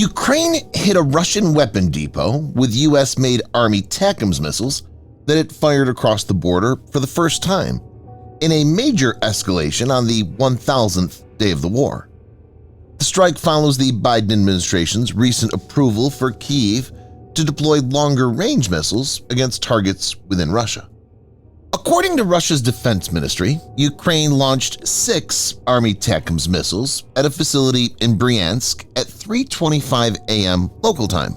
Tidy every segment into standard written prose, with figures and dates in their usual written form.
Ukraine hit a Russian weapon depot with US-made Army ATACMS missiles that it fired across the border for the first time, in a major escalation on the 1,000th day of the war. The strike follows the Biden administration's recent approval for Kyiv to deploy longer-range missiles against targets within Russia. According to Russia's defense ministry, Ukraine launched 6 Army ATACMS missiles at a facility in Bryansk at 3:25 a.m. local time,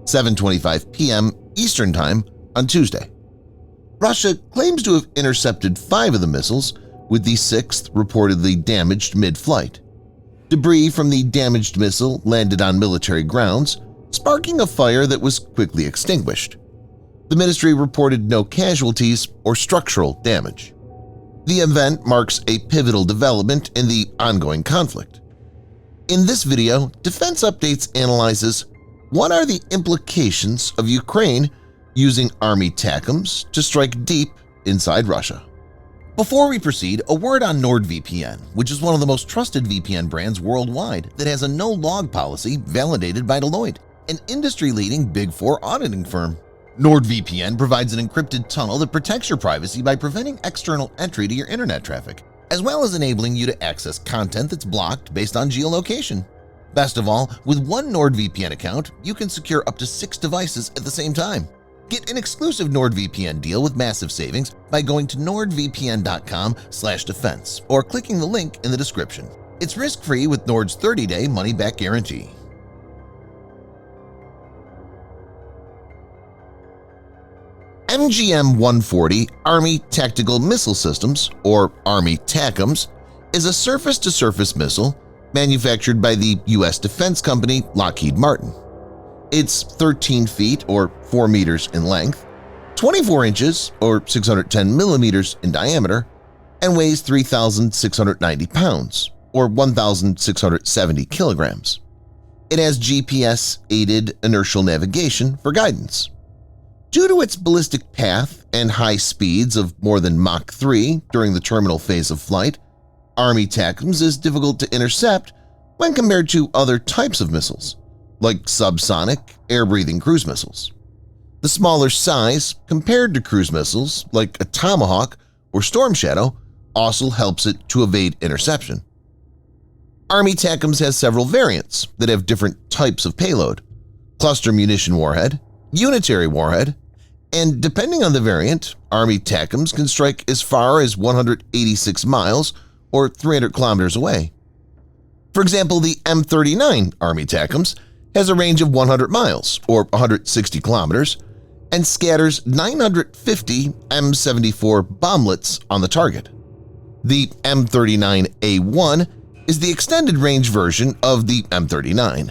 7:25 p.m. Eastern Time on Tuesday. Russia claims to have intercepted 5 of the missiles, with the 6th reportedly damaged mid-flight. Debris from the damaged missile landed on military grounds, sparking a fire that was quickly extinguished. The ministry reported no casualties or structural damage. The event marks a pivotal development in the ongoing conflict. In this video, Defense Updates analyzes what are the implications of Ukraine using Army ATACMS to strike deep inside Russia. Before we proceed, a word on NordVPN, which is one of the most trusted VPN brands worldwide that has a no-log policy validated by Deloitte, an industry-leading Big Four auditing firm. NordVPN provides an encrypted tunnel that protects your privacy by preventing external entry to your internet traffic, as well as enabling you to access content that's blocked based on geolocation. Best of all, with one NordVPN account, you can secure up to 6 devices at the same time. Get an exclusive NordVPN deal with massive savings by going to nordvpn.com/defense or clicking the link in the description. It's risk-free with Nord's 30-day money-back guarantee. MGM-140 Army Tactical Missile Systems, or Army ATACMS, is a surface-to-surface missile manufactured by the U.S. defense company Lockheed Martin. It's 13 feet or 4 meters in length, 24 inches or 610 millimeters in diameter, and weighs 3,690 pounds or 1,670 kilograms. It has GPS-aided inertial navigation for guidance. Due to its ballistic path and high speeds of more than Mach 3 during the terminal phase of flight, Army ATACMS is difficult to intercept when compared to other types of missiles, like subsonic, air-breathing cruise missiles. The smaller size compared to cruise missiles like a Tomahawk or Storm Shadow also helps it to evade interception. Army ATACMS has several variants that have different types of payload: cluster munition warhead, unitary warhead, and depending on the variant, Army ATACMS can strike as far as 186 miles or 300 kilometers away. For example, the M39 Army ATACMS has a range of 100 miles or 160 kilometers and scatters 950 M74 bomblets on the target. The M39A1 is the extended range version of the M39.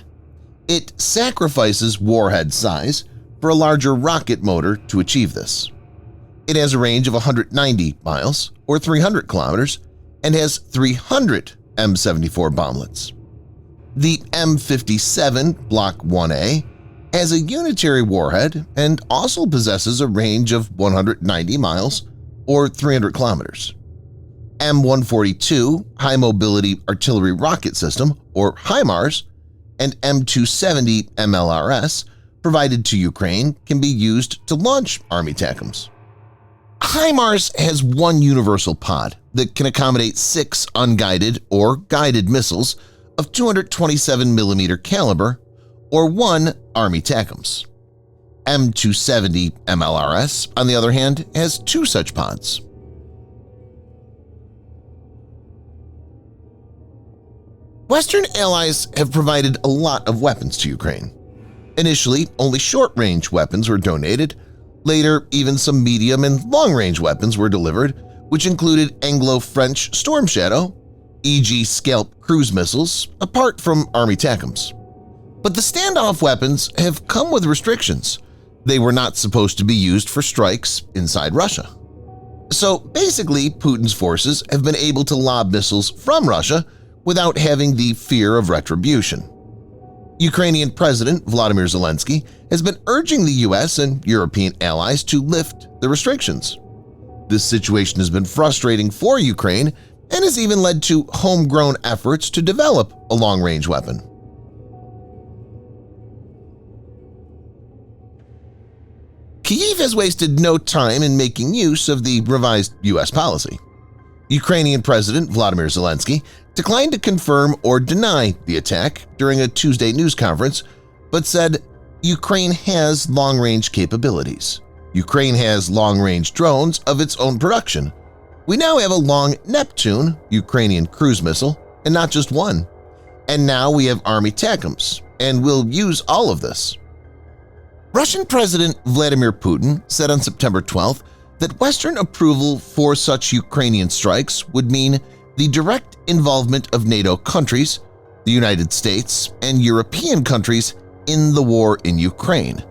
It sacrifices warhead size for a larger rocket motor to achieve this. It has a range of 190 miles or 300 kilometers and has 300 M74 bomblets. The M57 Block 1A has a unitary warhead and also possesses a range of 190 miles or 300 kilometers. M142 High Mobility Artillery Rocket System, or HIMARS, and M270 MLRS provided to Ukraine can be used to launch Army ATACMS. HIMARS has one universal pod that can accommodate 6 unguided or guided missiles of 227mm caliber or 1 Army ATACMS. M270 MLRS, on the other hand, has 2 such pods. Western allies have provided a lot of weapons to Ukraine. Initially, only short-range weapons were donated. Later, even some medium and long-range weapons were delivered, which included Anglo-French Storm Shadow, e.g. Scalp cruise missiles, apart from Army ATACMS. But the standoff weapons have come with restrictions. They were not supposed to be used for strikes inside Russia. So basically, Putin's forces have been able to lob missiles from Russia without having the fear of retribution. Ukrainian President Volodymyr Zelensky has been urging the US and European allies to lift the restrictions. This situation has been frustrating for Ukraine and has even led to homegrown efforts to develop a long-range weapon. Kyiv has wasted no time in making use of the revised U.S. policy. Ukrainian President Volodymyr Zelensky declined to confirm or deny the attack during a Tuesday news conference, but said Ukraine has long-range capabilities. Ukraine has long-range drones of its own production. We now have a long Neptune Ukrainian cruise missile, and not just one. And now we have Army ATACMS, and we'll use all of this. Russian President Vladimir Putin said on September 12th that Western approval for such Ukrainian strikes would mean the direct involvement of NATO countries, the United States, and European countries in the war in Ukraine,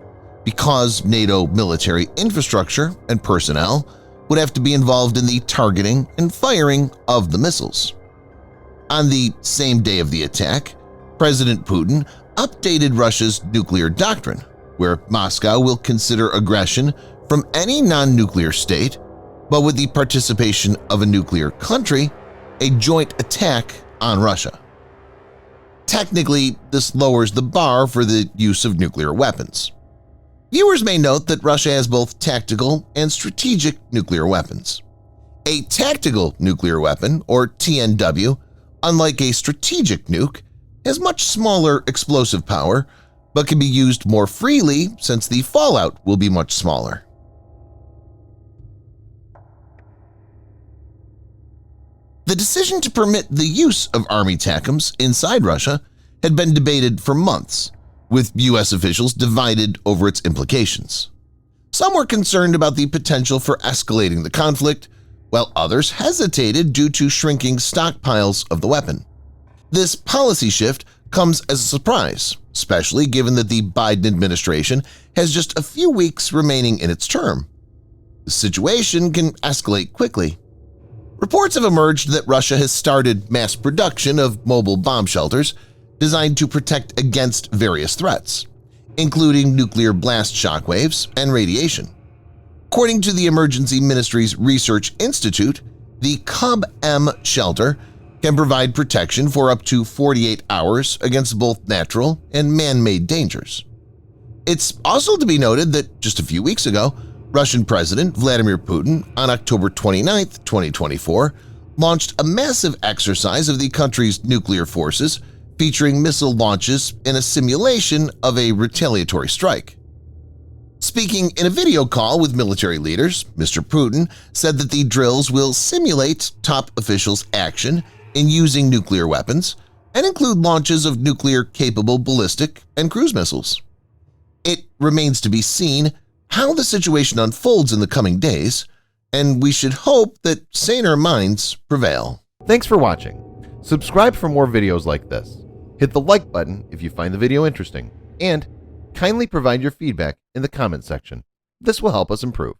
because NATO military infrastructure and personnel would have to be involved in the targeting and firing of the missiles. On the same day of the attack, President Putin updated Russia's nuclear doctrine, where Moscow will consider aggression from any non-nuclear state, but with the participation of a nuclear country, a joint attack on Russia. Technically, this lowers the bar for the use of nuclear weapons. Viewers may note that Russia has both tactical and strategic nuclear weapons. A tactical nuclear weapon, or TNW, unlike a strategic nuke, has much smaller explosive power but can be used more freely since the fallout will be much smaller. The decision to permit the use of Army ATACMS inside Russia had been debated for months, with U.S. officials divided over its implications. Some were concerned about the potential for escalating the conflict, while others hesitated due to shrinking stockpiles of the weapon. This policy shift comes as a surprise, especially given that the Biden administration has just a few weeks remaining in its term. The situation can escalate quickly. Reports have emerged that Russia has started mass production of mobile bomb shelters designed to protect against various threats, including nuclear blast shockwaves and radiation. According to the Emergency Ministry's Research Institute, the Cub-M shelter can provide protection for up to 48 hours against both natural and man-made dangers. It's also to be noted that just a few weeks ago, Russian President Vladimir Putin on October 29, 2024, launched a massive exercise of the country's nuclear forces featuring missile launches in a simulation of a retaliatory strike. Speaking in a video call with military leaders, Mr. Putin said that the drills will simulate top officials' action in using nuclear weapons and include launches of nuclear-capable ballistic and cruise missiles. It remains to be seen how the situation unfolds in the coming days, and we should hope that saner minds prevail. Thanks for watching. Subscribe for more videos like this. Hit the like button if you find the video interesting, and kindly provide your feedback in the comment section. This will help us improve.